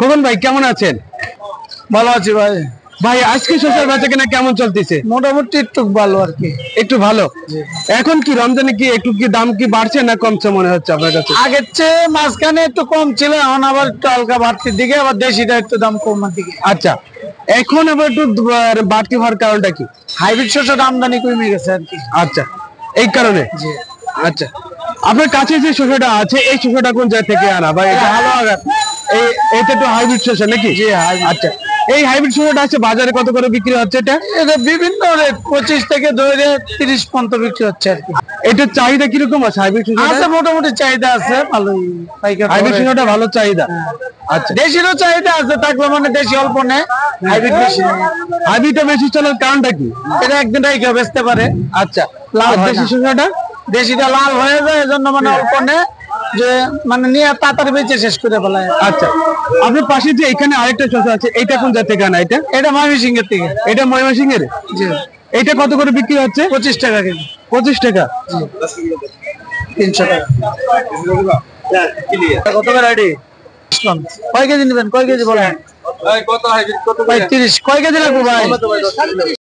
খোকন ভাই কেমন আছেন? ভালো আছি ভাই। ভাই আজকে শসার বেচাকেনা কেমন চলতেছে? মোটামুটি একটু ভালো আর কি। একটু ভালো। এখন কি রমজানে কি একটু কি দাম কি বাড়ছে না কমছে মনে হচ্ছে আপনার কাছে? আগের চেয়ে মাঝখানে একটু কম ছিল, এখন আবার একটু হালকা বাড়তির দিকে, আবার দেশিটা একটু দাম কমার দিকে। আচ্ছা, এখন আবার একটু বাড়তি হওয়ার কারণটা কি? হাইব্রিড শসার আমদানি কমে গেছে আর কি। আচ্ছা, এই কারণে। আচ্ছা, আপনার কাছে যে শসাটা আছে এই শসাটা কোন জায়গা থেকে আনা ভাই? এটা ভালো আগাত। এটা তো হাইব্রিড শসা নাকি? জি আচ্ছা, এই হাইব্রিড শসাটা আছে বাজারে কত করে বিক্রি হচ্ছে? এটা বিভিন্ন রেট, 25 থেকে ধরে 30 পর্যন্ত বিক্রি হচ্ছে আর কি। এটার চাহিদা কিরকম আছে হাইব্রিড শসা? আছে মোটামুটি চাহিদা আছে ভালোই। হাইব্রিড শসাটা ভালো চাহিদা। আচ্ছা, দেশিরও চাহিদা আছে, থাকলে মানে দেশি অল্প নেয়, হাইব্রিড বেশি নেয়। হাইব্রিডটা বেশি চলার কারণটা কি? এটা একদিন রেখে বেচতে পারে। আচ্ছা, লাল আর দেশি শসাটা? দেশিটা লাল হয়ে যায়, এজন্য মানে অল্প নেয়, যে মানে নিয়ে তাড়াতাড়ি বেচে শেষ করে ফেলায়। আচ্ছা, আপনার পাশে যে এখানে আরেকটা শসা আছে এটা কোন জায়গা থেকে আনা? এটা ময়মনসিংহ এর থেকে। এটা ময়মনসিংহ এর? জি। এটা কত করে বিক্রি হচ্ছে? 25 টাকা কেজি। 25 টাকা। 300 টাকা। কত করে আইডি? কয় কেজি নেবেন? কয় কেজি বলেন? ভাই 30। কয় কেজি লাগবে ভাই?